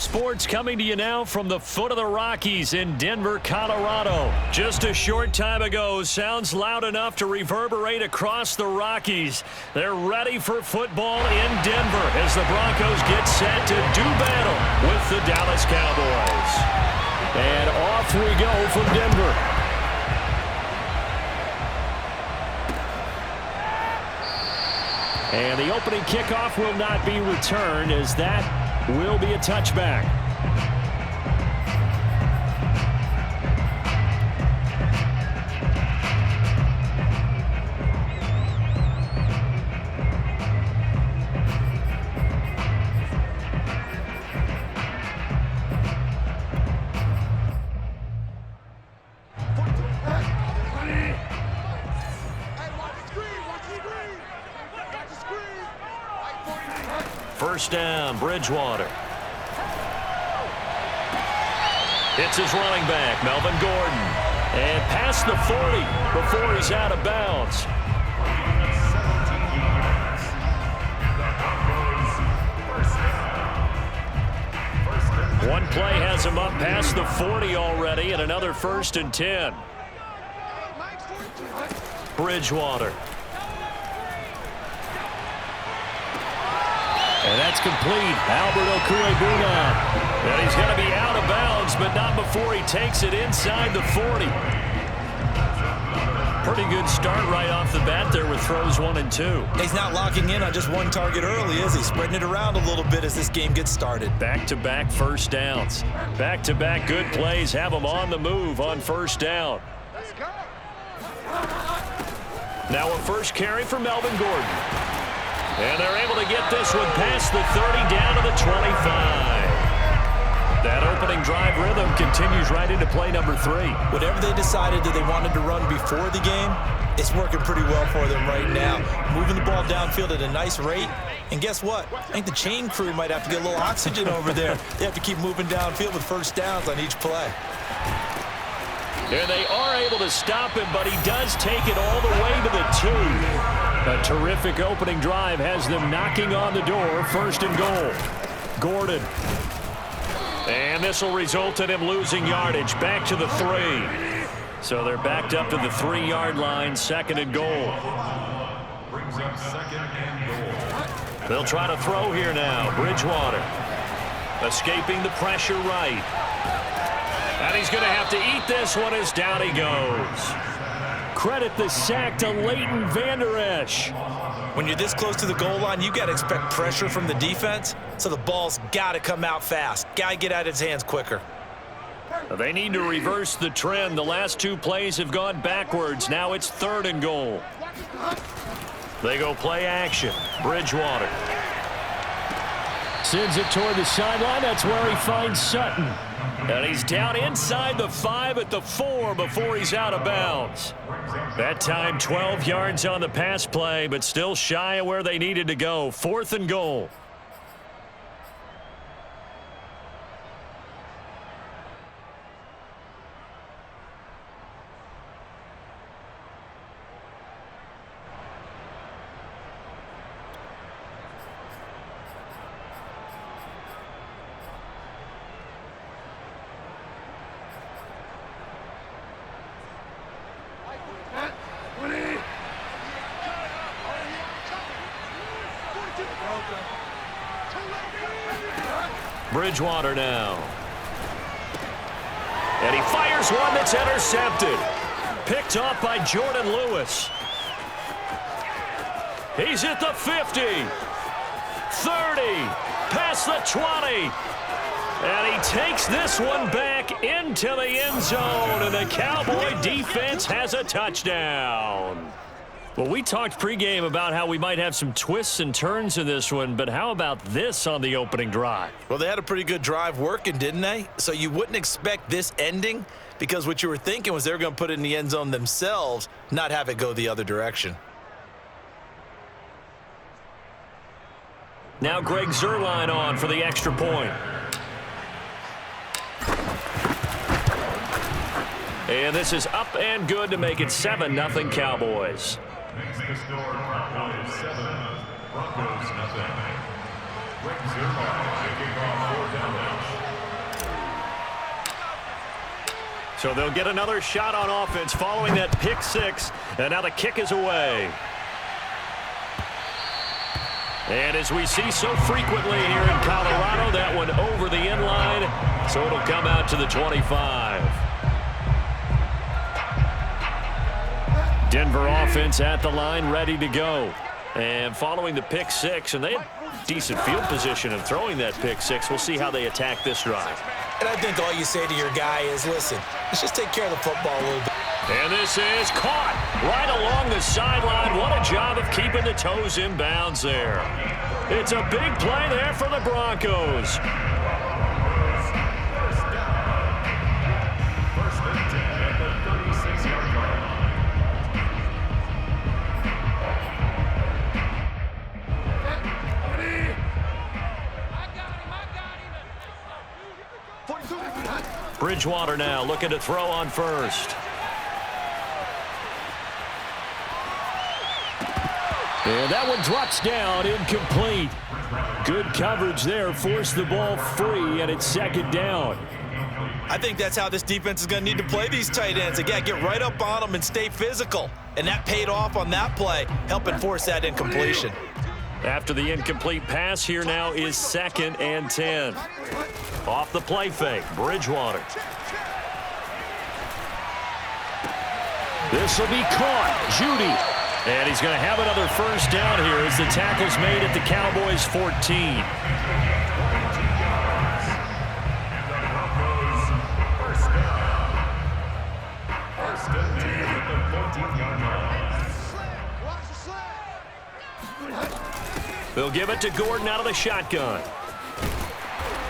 Sports coming to you now from the foot of the Rockies in Denver, Colorado. Just a short time ago, sounds loud enough to reverberate across the Rockies. They're ready for football in Denver as the Broncos get set to do battle with the Dallas Cowboys. And off we go from Denver. And the opening kickoff will not be returned as that will be a touchback. First down, Bridgewater. It's his running back, Melvin Gordon. And past the 40 before he's out of bounds. One play has him up past the 40 already, and another 1st and 10. Bridgewater. And that's complete. Albert Okwuegbunam. And he's going to be out of bounds, but not before he takes it inside the 40. Pretty good start right off the bat there with throws 1 and 2. He's not locking in on just one target early, is he? Spreading it around a little bit as this game gets started. Back-to-back first downs. Back-to-back good plays have him on the move on first down. Let's go. Now a first carry for Melvin Gordon. And they're able to get this one past the 30 down to the 25. That opening drive rhythm continues right into play number 3. Whatever they decided that they wanted to run before the game, it's working pretty well for them right now. Moving the ball downfield at a nice rate. And guess what? I think the chain crew might have to get a little oxygen over there. They have to keep moving downfield with first downs on each play. And they are able to stop him, but he does take it all the way to the 2. A terrific opening drive has them knocking on the door. 1st and goal. Gordon. And this will result in him losing yardage. Back to the 3. So they're backed up to the 3-yard line. 2nd and goal. Brings up 2nd and goal. They'll try to throw here now. Bridgewater. Escaping the pressure right. And he's going to have to eat this one as down he goes. Credit the sack to Leighton Vander Esch. When you're this close to the goal line, you got to expect pressure from the defense, so the ball's got to come out fast. Got to get out of his hands quicker. They need to reverse the trend. The last 2 plays have gone backwards. Now it's 3rd and goal. They go play action. Bridgewater. Sends it toward the sideline. That's where he finds Sutton. And he's down inside the 5 at the 4 before he's out of bounds. That time 12 yards on the pass play, but still shy of where they needed to go. 4th and goal. Bridgewater now. And he fires one that's intercepted. Picked off by Jordan Lewis. He's at the 50. 30. Past the 20. And he takes this one back into the end zone. And the Cowboy defense has a touchdown. Well, we talked pregame about how we might have some twists and turns in this one, but how about this on the opening drive? Well, they had a pretty good drive working, didn't they? So you wouldn't expect this ending because what you were thinking was they were going to put it in the end zone themselves, not have it go the other direction. Now Greg Zuerlein on for the extra point. And this is up and good to make it 7-0 Cowboys. Makes the score Cowboys 7, Broncos 0. Greg Zuerlein kicking off 4 down. So they'll get another shot on offense following that pick six. And now the kick is away. And as we see so frequently here in Colorado, that one over the end line. So it'll come out to the 25. Denver offense at the line, ready to go. And following the pick six, and they had decent field position of throwing that pick six. We'll see how they attack this drive. And I think all you say to your guy is, listen, let's just take care of the football a little bit. And this is caught right along the sideline. What a job of keeping the toes in bounds there. It's a big play there for the Broncos. First and 10 at the 36-yard line. Bridgewater now looking to throw on first. And that one drops down, incomplete. Good coverage there, forced the ball free, and it's second down. I think that's how this defense is going to need to play these tight ends. Again, get right up on them and stay physical. And that paid off on that play, helping force that incompletion. After the incomplete pass, here now is 2nd and 10. Off the play fake, Bridgewater. This will be caught, Judy. And he's going to have another first down here as the tackle's made at the Cowboys' 14. First and 10 at the 14-yard line. They'll give it to Gordon out of the shotgun.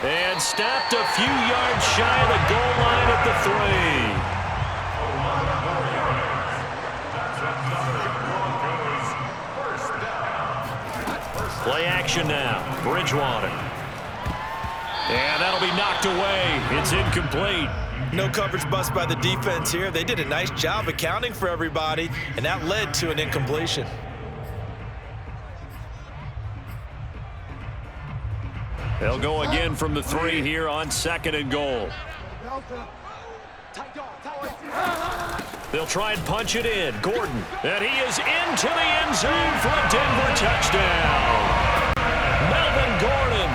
And stopped a few yards shy of the goal line at the 3. Play action now. Bridgewater. And that'll be knocked away. It's incomplete. No coverage bust by the defense here. They did a nice job accounting for everybody, and that led to an incompletion. They'll go again from the 3 here on 2nd and goal. They'll try and punch it in. Gordon. And he is into the end zone for a Denver touchdown. Melvin Gordon,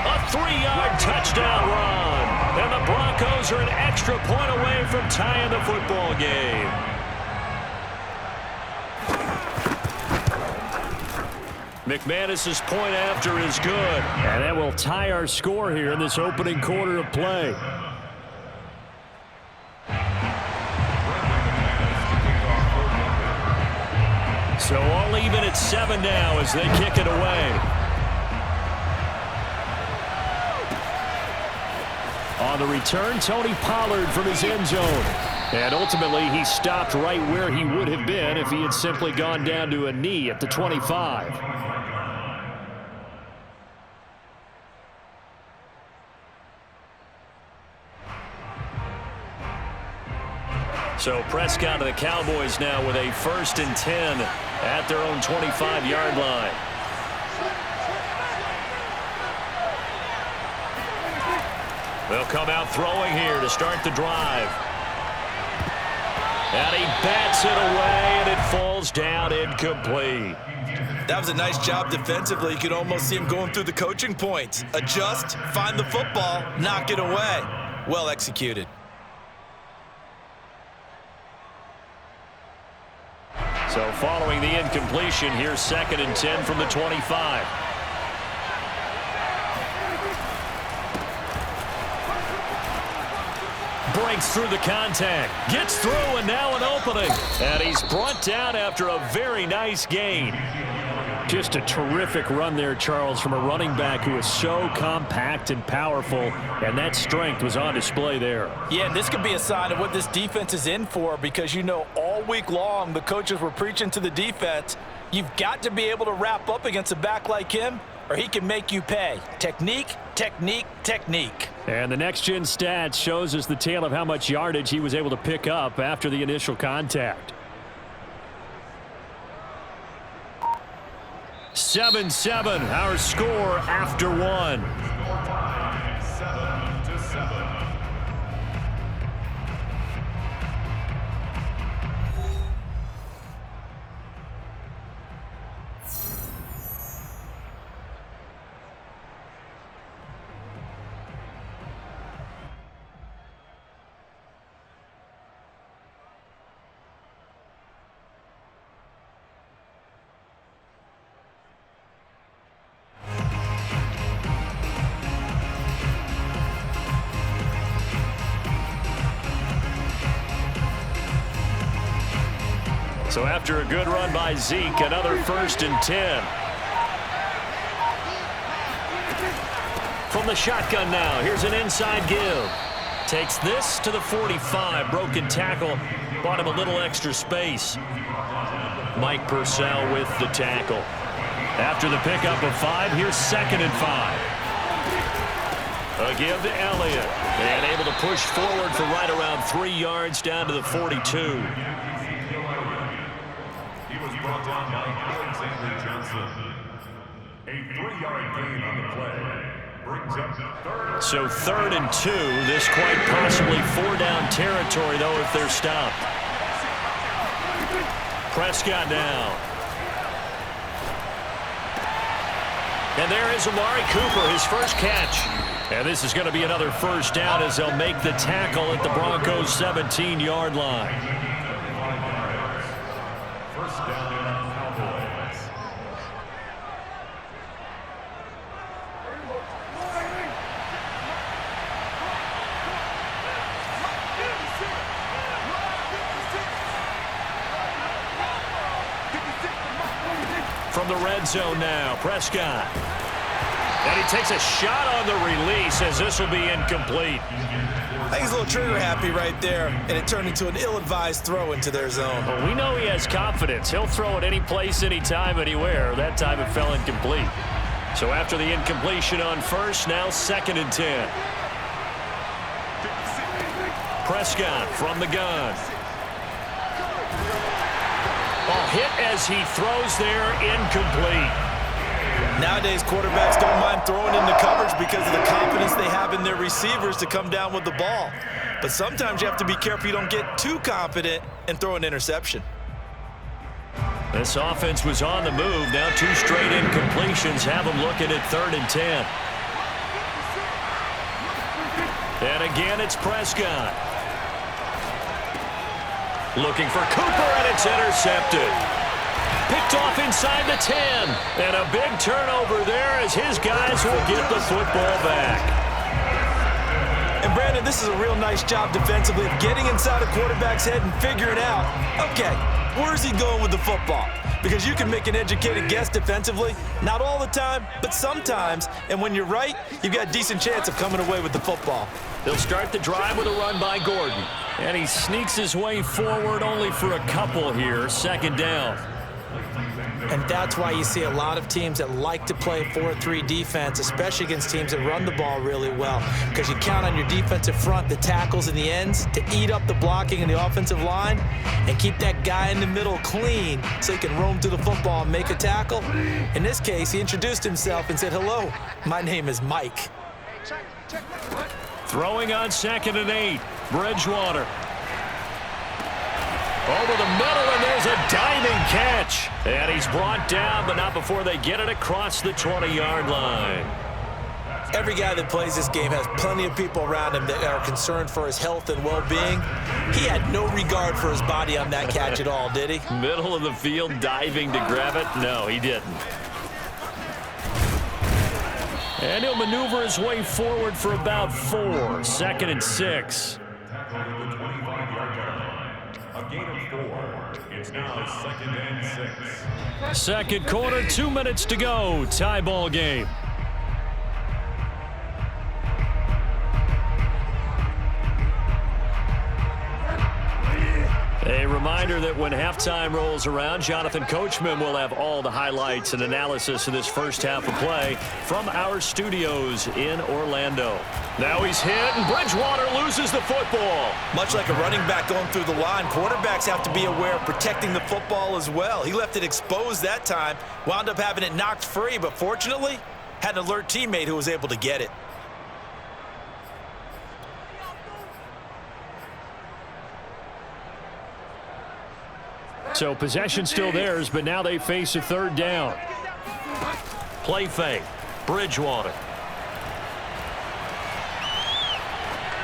a 3-yard touchdown run. And the Broncos are an extra point away from tying the football game. McManus's point after is good. And that will tie our score here in this opening quarter of play. So all even at 7 now as they kick it away. On the return, Tony Pollard from his end zone. And ultimately, he stopped right where he would have been if he had simply gone down to a knee at the 25. So Prescott and the Cowboys now with a 1st and 10 at their own 25-yard line. They'll come out throwing here to start the drive. And he bats it away, and it falls down incomplete. That was a nice job defensively. You could almost see him going through the coaching points. Adjust, find the football, knock it away. Well executed. So following the incompletion, here's 2nd and 10 from the 25. Breaks through the contact, gets through, and now an opening. And he's brought down after a very nice gain. Just a terrific run there, Charles, from a running back who is so compact and powerful, and that strength was on display there. Yeah, this could be a sign of what this defense is in for, because you know all week long the coaches were preaching to the defense, you've got to be able to wrap up against a back like him, or he can make you pay. Technique, technique, technique. And the next-gen stats shows us the tale of how much yardage he was able to pick up after the initial contact. 7-7, our score after 1. 7-7. So after a good run by Zeke, another 1st and 10. From the shotgun now, here's an inside give. Takes this to the 45. Broken tackle. Bought him a little extra space. Mike Purcell with the tackle. After the pickup of 5, here's 2nd and 5. A give to Elliott. And able to push forward for right around 3 yards down to the 42. He was brought down by Alexander Johnson. A 3-yard gain on the play. Brings up 3rd. So 3rd and 2. This quite possibly 4-down territory, though, if they're stopped. Prescott now. And there is Amari Cooper, his first catch. And this is going to be another 1st down as they'll make the tackle at the Broncos' 17-yard line. 1st down, Cowboys. From the red zone now, Prescott. And he takes a shot on the release as this will be incomplete. I think he's a little trigger happy right there, and it turned into an ill-advised throw into their zone. Well, we know he has confidence. He'll throw it any place, anytime, anywhere. That time it fell incomplete. So after the incompletion on 1st, now 2nd and 10. Prescott from the gun. Ball hit as he throws there, incomplete. Nowadays, quarterbacks don't mind throwing into coverage because of the confidence they have in their receivers to come down with the ball. But sometimes you have to be careful you don't get too confident and throw an interception. This offense was on the move. Now 2 straight incompletions have them looking at 3rd and 10. And again, it's Prescott. Looking for Cooper, and it's intercepted. Picked off inside the 10. And a big turnover there as his guys will get the football back. And Brandon, this is a real nice job defensively of getting inside a quarterback's head and figuring out, okay, where's he going with the football? Because you can make an educated guess defensively, not all the time, but sometimes. And when you're right, you've got a decent chance of coming away with the football. They'll start the drive with a run by Gordon. And he sneaks his way forward only for a couple here. 2nd down. And that's why you see a lot of teams that like to play 4-3 defense, especially against teams that run the ball really well, because you count on your defensive front, the tackles and the ends, to eat up the blocking in the offensive line and keep that guy in the middle clean so he can roam through the football and make a tackle. In this case, he introduced himself and said, "Hello, my name is Mike." Throwing on 2nd and 8, Bridgewater. Over the middle, and there's a diving catch. And he's brought down, but not before they get it across the 20-yard line. Every guy that plays this game has plenty of people around him that are concerned for his health and well-being. He had no regard for his body on that catch at all, did he? Middle of the field, diving to grab it? No, he didn't. And he'll maneuver his way forward for about 4. 2nd and 6. Tackle at the 25-yard line. A gain of 4. It's now 2nd and 6. 2nd quarter, 2 minutes to go. Tie ball game. A reminder that when halftime rolls around, Jonathan Coachman will have all the highlights and analysis of this first half of play from our studios in Orlando. Now he's hit, and Bridgewater loses the football. Much like a running back going through the line, quarterbacks have to be aware of protecting the football as well. He left it exposed that time, wound up having it knocked free, but fortunately, had an alert teammate who was able to get it. So possession still theirs, but now they face a 3rd down. Play fake. Bridgewater.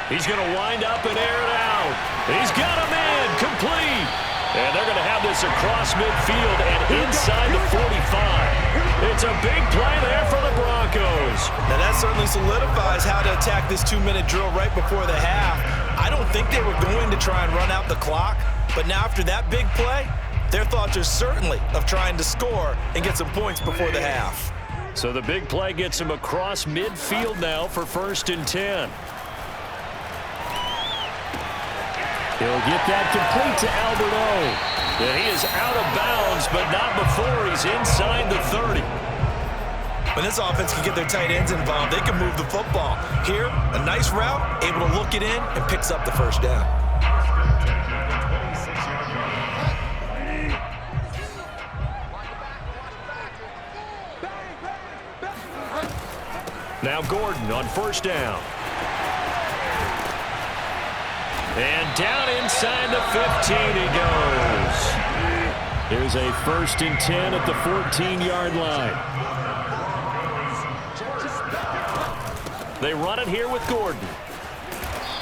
He's going to wind up and air it out. He's got a man complete. And they're going to have this across midfield and inside the 45. It's a big play there for the Broncos. Now that certainly solidifies how to attack this 2-minute drill right before the half. I don't think they were going to try and run out the clock. But now after that big play, their thoughts are certainly of trying to score and get some points before the half. So the big play gets him across midfield now for 1st and 10. He'll get that complete to Alberto. And he is out of bounds, but not before he's inside the 30. When this offense can get their tight ends involved, they can move the football. Here, a nice route, able to look it in, and picks up the first down. Now Gordon on 1st down. And down inside the 15 he goes. There's a 1st and 10 at the 14-yard line. They run it here with Gordon.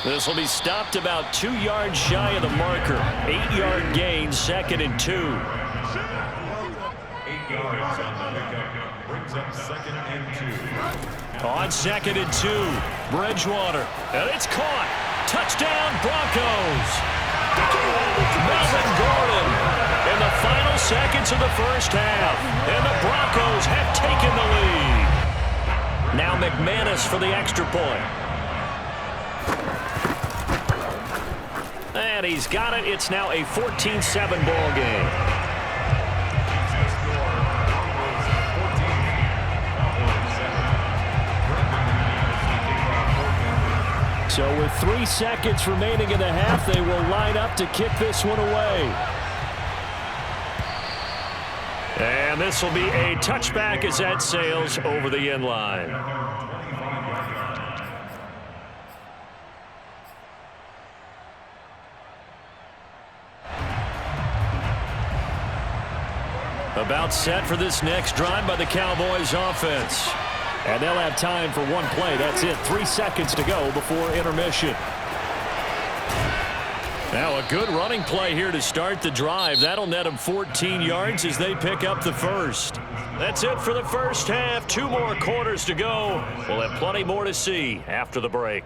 This will be stopped about 2 yards shy of the marker. 8-yard gain, 2nd and 2. 8 yards on the pickup. Brings up 2nd and 2. On 2nd and 2, Bridgewater. And it's caught. Touchdown, Broncos. Melvin Gordon in the final seconds of the first half. And the Broncos have taken the lead. Now McManus for the extra point. And he's got it. It's now a 14-7 ball game. So with 3 seconds remaining in the half, they will line up to kick this one away. And this will be a touchback as that sails over the end line. About set for this next drive by the Cowboys offense. And they'll have time for one play. That's it. 3 seconds to go before intermission. Now a good running play here to start the drive. That'll net them 14 yards as they pick up the first. That's it for the first half. 2 more quarters to go. We'll have plenty more to see after the break.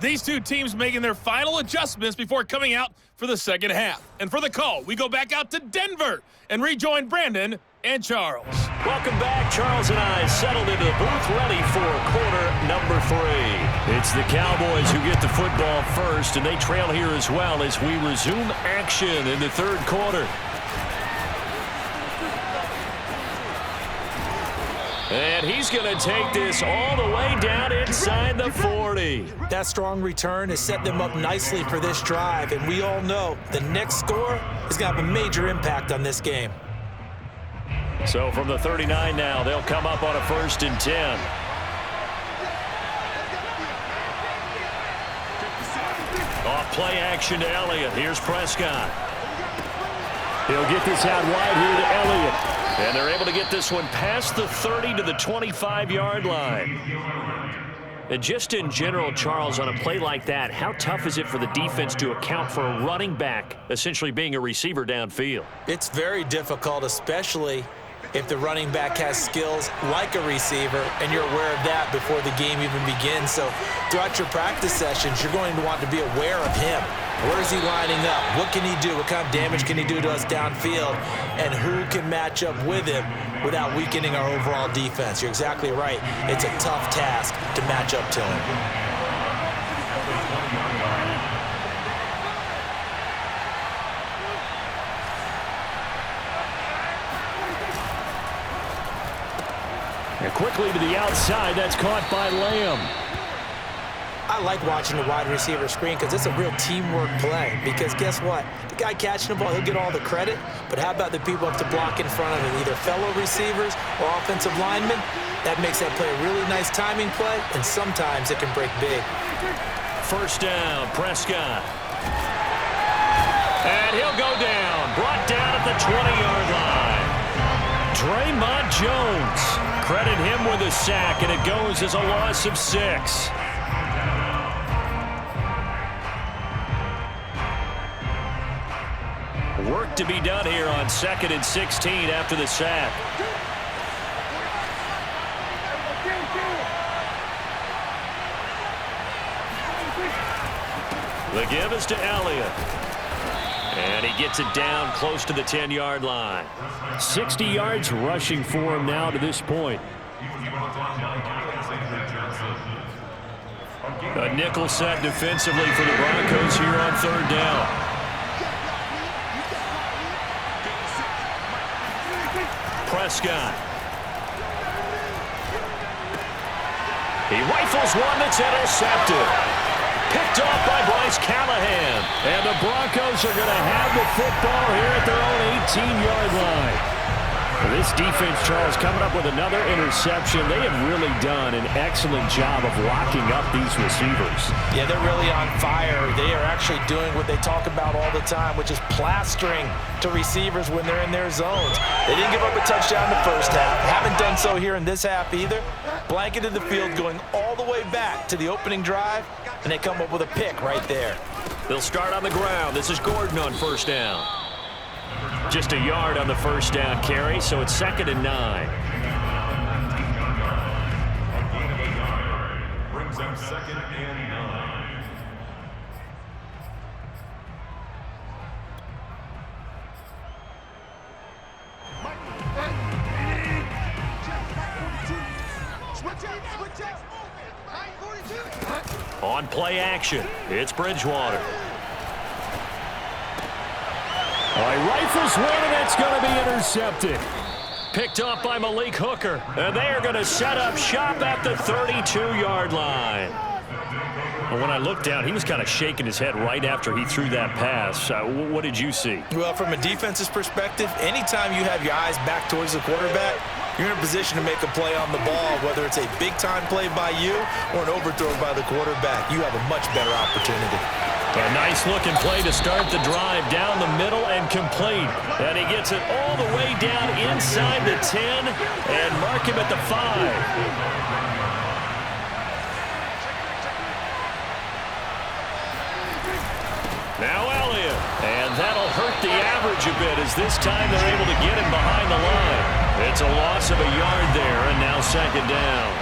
These two teams making their final adjustments before coming out for the second half. And for the call, we go back out to Denver and rejoin Brandon and Charles. Welcome back. Charles and I settled into the booth ready for quarter number 3. It's the Cowboys who get the football first, and they trail here as well as we resume action in the third quarter. And he's going to take this all the way down inside the 40. That strong return has set them up nicely for this drive, and we all know the next score is going to have a major impact on this game. So from the 39 now, they'll come up on a 1st and 10. Off play action to Elliott. Here's Prescott. He'll get this out wide here to Elliott. And they're able to get this one past the 30 to the 25-yard line. And just in general, Charles, on a play like that, how tough is it for the defense to account for a running back essentially being a receiver downfield? It's very difficult, especially if the running back has skills like a receiver, and you're aware of that before the game even begins. So throughout your practice sessions, you're going to want to be aware of him. Where is he lining up? What can he do? What kind of damage can he do to us downfield? And who can match up with him without weakening our overall defense? You're exactly right. It's a tough task to match up to him. And quickly to the outside, that's caught by Lamb. I like watching the wide receiver screen because it's a real teamwork play. Because guess what? The guy catching the ball, he'll get all the credit. But how about the people up to block in front of him, either fellow receivers or offensive linemen? That makes that play a really nice timing play, and sometimes it can break big. First down, Prescott. And he'll go down. Brought down at the 20-yard line. Draymond Jones. Credit him with a sack, and it goes as a loss of 6. Work to be done here on 2nd and 16 after the sack. The give is to Elliott. And he gets it down close to the 10-yard line. 60 yards rushing for him now to this point. A nickel set defensively for the Broncos here on third down. Prescott. He rifles one that's intercepted. Picked off by Bryce Callahan. And the Broncos are going to have the football here at their own 18-yard line. This defense, Charles, coming up with another interception. They have really done an excellent job of locking up these receivers. Yeah, they're really on fire. They are actually doing what they talk about all the time, which is plastering to receivers when they're in their zones. They didn't give up a touchdown in the first half. Haven't done so here in this half either. Blanketed the field going all the way back to the opening drive, and they come up with a pick right there. They'll start on the ground. This is Gordon on first down. Just a yard on the first down carry, so it's 2nd and 9. Brings up 2nd and 9. On play action, it's Bridgewater. He rifles one, and it's going to be intercepted. Picked up by Malik Hooker. And they are going to set up shop at the 32-yard line. Well, when I looked down, he was kind of shaking his head right after he threw that pass. What did you see? Well, from a defense's perspective, anytime you have your eyes back towards the quarterback, you're in a position to make a play on the ball, whether it's a big-time play by you or an overthrow by the quarterback. You have a much better opportunity. A nice-looking play to start the drive down the middle and complete. And he gets it all the way down inside the 10 and mark him at the 5. Now Elliott. And that'll hurt the average a bit as this time they're able to get him behind the line. It's a loss of a yard there, and now 2nd down.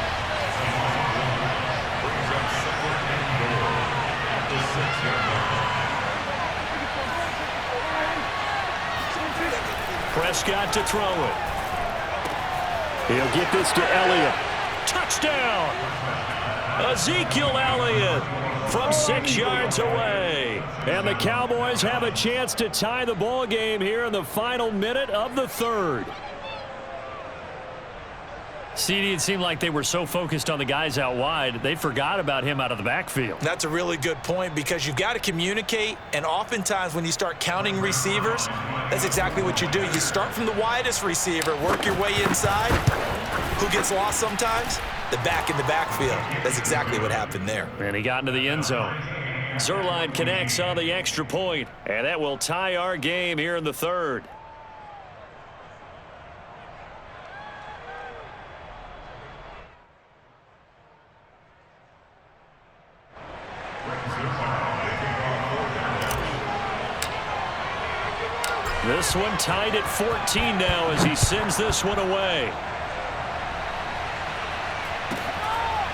Prescott to throw it. He'll get this to Elliott. Touchdown! Ezekiel Elliott from 6 yards away. And the Cowboys have a chance to tie the ball game here in the final minute of the third. CD, it seemed like they were so focused on the guys out wide, they forgot about him out of the backfield. That's a really good point because you've got to communicate, and oftentimes when you start counting receivers, that's exactly what you do. You start from the widest receiver, work your way inside. Who gets lost sometimes? The back in the backfield. That's exactly what happened there. And he got into the end zone. Zuerlein connects on the extra point, and that will tie our game here in the third. This one tied at 14 now as he sends this one away.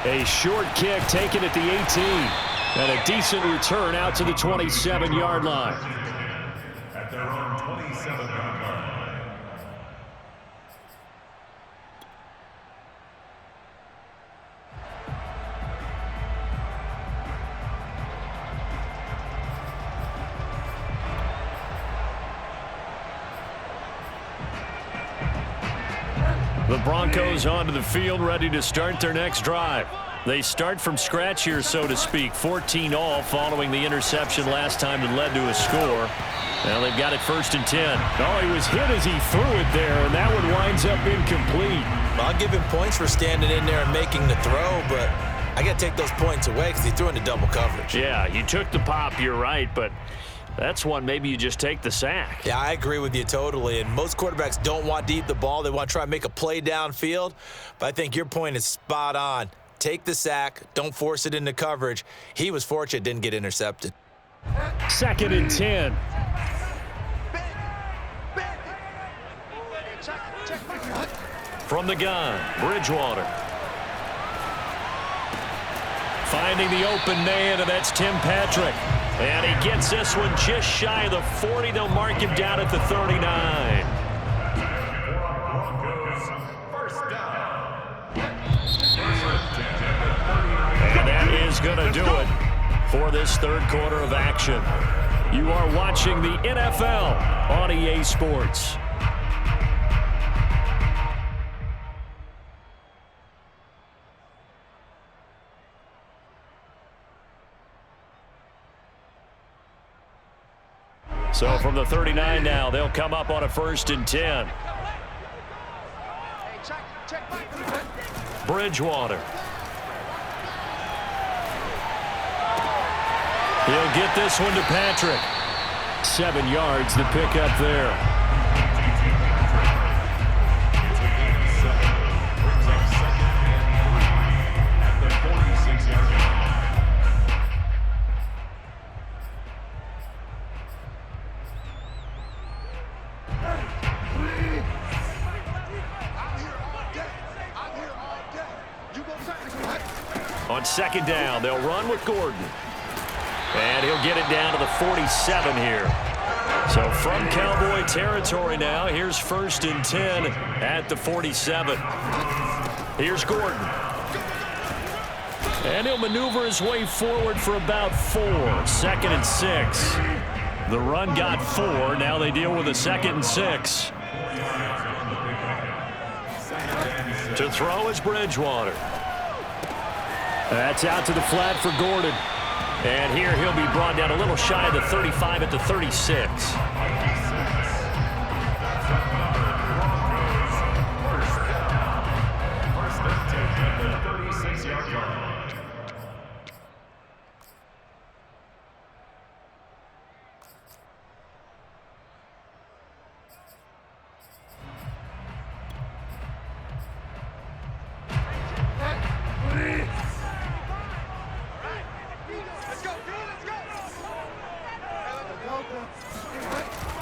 A short kick taken at the 18. And a decent return out to the 27-yard line. At their own 27-yard line. The Broncos onto the field, ready to start their next drive. They start from scratch here, so to speak. 14 all following the interception last time that led to a score. Now they've got it 1st and 10. Oh, he was hit as he threw it there, and that one winds up incomplete. Well, I'll give him points for standing in there and making the throw, but I got to take those points away because he threw into double coverage. Yeah, you took the pop, you're right, but that's one maybe you just take the sack. Yeah, I agree with you totally, and most quarterbacks don't want to eat the ball. They want to try and make a play downfield, but I think your point is spot on. Take the sack. Don't force it into coverage. He was fortunate, didn't get intercepted. 2nd and 10. From the gun, Bridgewater. finding the open man, and that's Tim Patrick. And he gets this one just shy of the 40. They'll mark him down at the 39. And that is going to do it for this third quarter of action. You are watching the NFL on EA Sports. So from the 39 now, they'll come up on a 1st and 10. Bridgewater. He'll get this one to Patrick. 7 yards to pick up there. On 2nd down, they'll run with Gordon. And he'll get it down to the 47 here. So from Cowboy territory now, here's 1st and 10 at the 47. Here's Gordon. And he'll maneuver his way forward for about 4. 2nd and 6. The run got 4. Now they deal with a 2nd and 6. To throw is Bridgewater. That's out to the flat for Gordon. And here he'll be brought down a little shy of the 35 at the 36.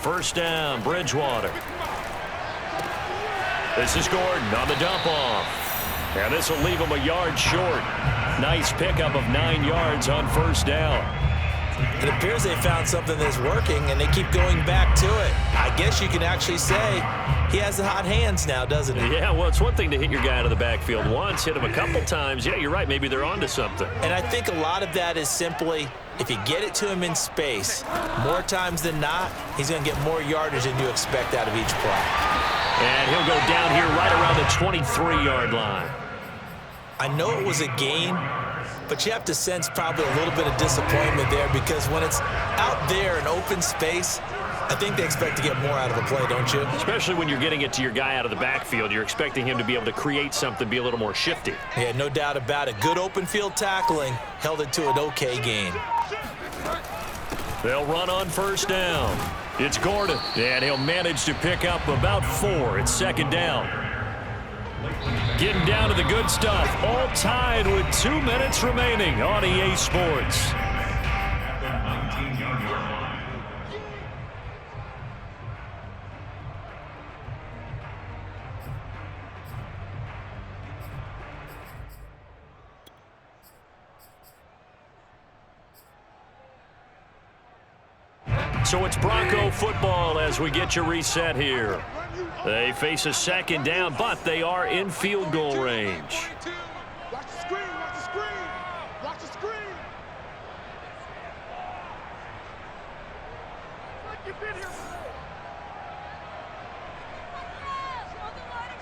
First down, Bridgewater. This is Gordon on the dump off. And this will leave him a yard short. Nice pickup of 9 yards on 1st down. It appears they found something that's working, and they keep going back to it. I guess you can actually say he has the hot hands now, doesn't he? Yeah, well, it's one thing to hit your guy out of the backfield once, hit him a couple times. Yeah, you're right. Maybe they're onto something. And I think a lot of that is simply if you get it to him in space, more times than not, he's going to get more yardage than you expect out of each play. And he'll go down here right around the 23-yard line. I know it was a gain, but you have to sense probably a little bit of disappointment there because when it's out there in open space, I think they expect to get more out of a play, don't you? Especially when you're getting it to your guy out of the backfield. You're expecting him to be able to create something, be a little more shifty. Yeah, no doubt about it. Good open field tackling held it to an okay gain. They'll run on 1st down. It's Gordon, and he'll manage to pick up about 4. It's 2nd down. Getting down to the good stuff. All tied with 2 minutes remaining on EA Sports. So it's Bronco football as we get you reset here. They face a 2nd down, but they are in field goal range. Watch the screen, watch the screen, watch the screen. Like you've been here before. On the line of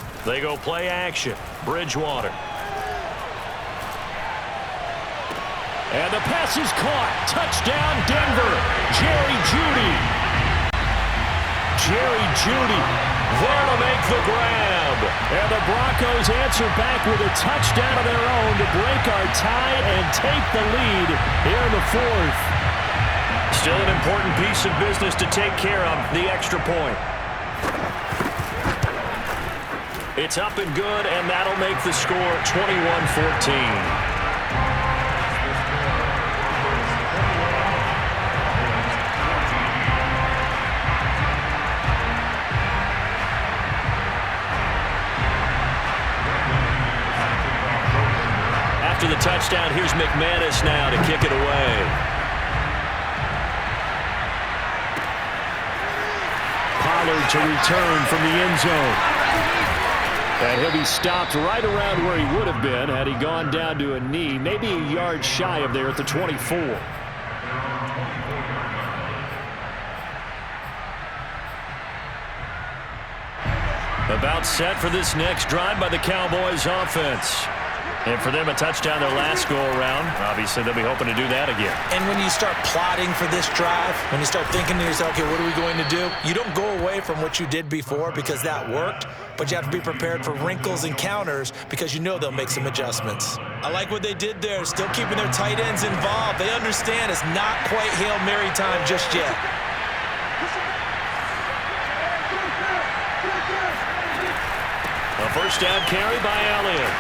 scrimmage. They go play action. Bridgewater. And the pass is caught. Touchdown, Denver. Jerry Jeudy. Jerry Jeudy there to make the grab. And the Broncos answer back with a touchdown of their own to break our tie and take the lead here in the 4th. Still an important piece of business to take care of, the extra point. It's up and good, and that'll make the score 21-14. after the touchdown. Here's McManus now to kick it away. Pollard to return from the end zone. And he'll be stopped right around where he would have been had he gone down to a knee, maybe a yard shy of there at the 24. About set for this next drive by the Cowboys offense. And for them, a touchdown their last go-around. Obviously, they'll be hoping to do that again. And when you start plotting for this drive, when you start thinking to yourself, okay, what are we going to do? You don't go away from what you did before because that worked, but you have to be prepared for wrinkles and counters because you know they'll make some adjustments. I like what they did there, still keeping their tight ends involved. They understand it's not quite Hail Mary time just yet. A first down carry by Elliott.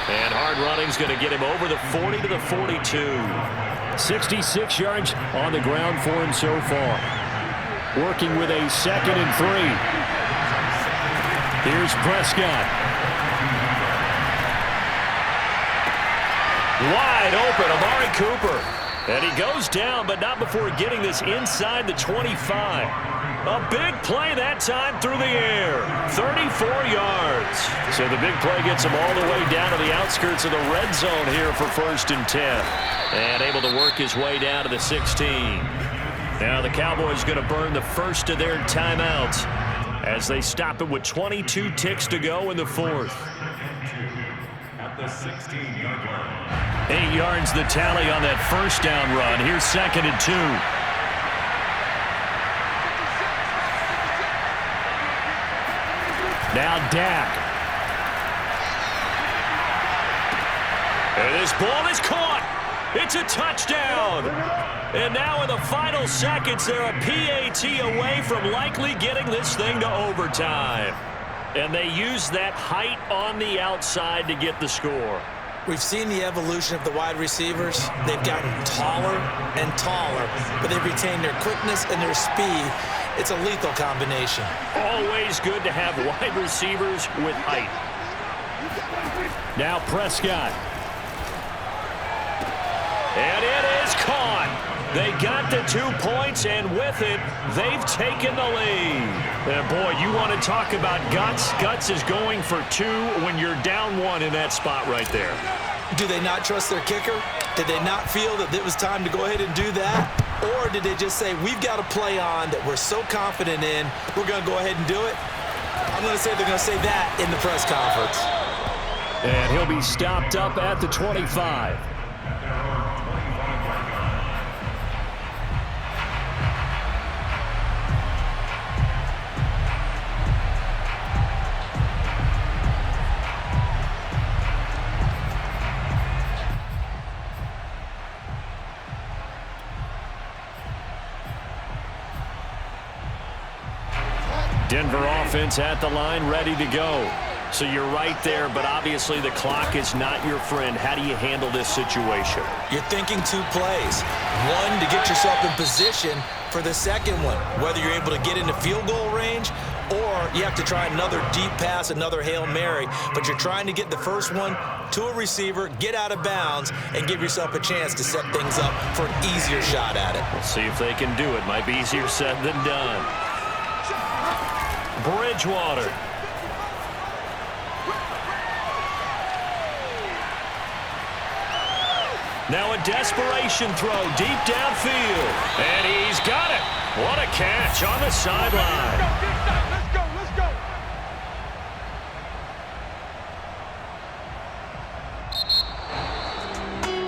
And hard running's going to get him over the 40 to the 42. 66 yards on the ground for him so far. Working with a 2nd and 3. Here's Prescott. Wide open, Amari Cooper. And he goes down, but not before getting this inside the 25. A big play that time through the air. 34 yards. So the big play gets him all the way down to the outskirts of the red zone here for 1st and 10. And able to work his way down to the 16. Now the Cowboys going to burn the first of their timeouts as they stop it with 22 ticks to go in the 4th. At the 16-yard line. 8 yards the tally on that first down run. Here's 2nd and 2. Now Dak. And this ball is caught. It's a touchdown. And now in the final seconds, they're a PAT away from likely getting this thing to overtime. And they use that height on the outside to get the score. We've seen the evolution of the wide receivers. They've gotten taller and taller, but they've retained their quickness and their speed. It's a lethal combination. Always good to have wide receivers with height. Now Prescott. And it is caught. They got the 2 points, and with it, they've taken the lead. And boy, you want to talk about guts. Guts is going for 2 when you're down 1 in that spot right there. Do they not trust their kicker? Did they not feel that it was time to go ahead and do that? Or did they just say, we've got a play on that we're so confident in, we're going to go ahead and do it? I'm going to say they're going to say that in the press conference. And he'll be stopped up at the 25. Denver offense at the line, ready to go. So you're right there, but obviously the clock is not your friend. How do you handle this situation? You're thinking 2 plays. One, to get yourself in position for the second one, whether you're able to get into field goal range or you have to try another deep pass, another Hail Mary. But you're trying to get the first one to a receiver, get out of bounds, and give yourself a chance to set things up for an easier shot at it. We'll see if they can do it. Might be easier said than done. Bridgewater. Now a desperation throw deep downfield. And he's got it. What a catch on the sideline. Let's go, let's go.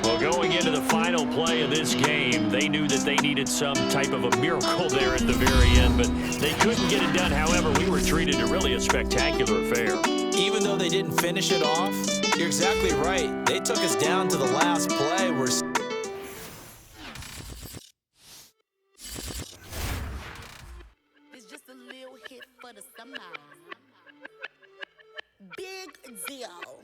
Well, going into the final play of this game, they knew that they needed some type of a miracle there at the very end, but they couldn't get it done. However, we were treated to really a spectacular affair. Even though they didn't finish it off, you're exactly right. They took us down to the last play. It's just a little hit for the summer. Big deal.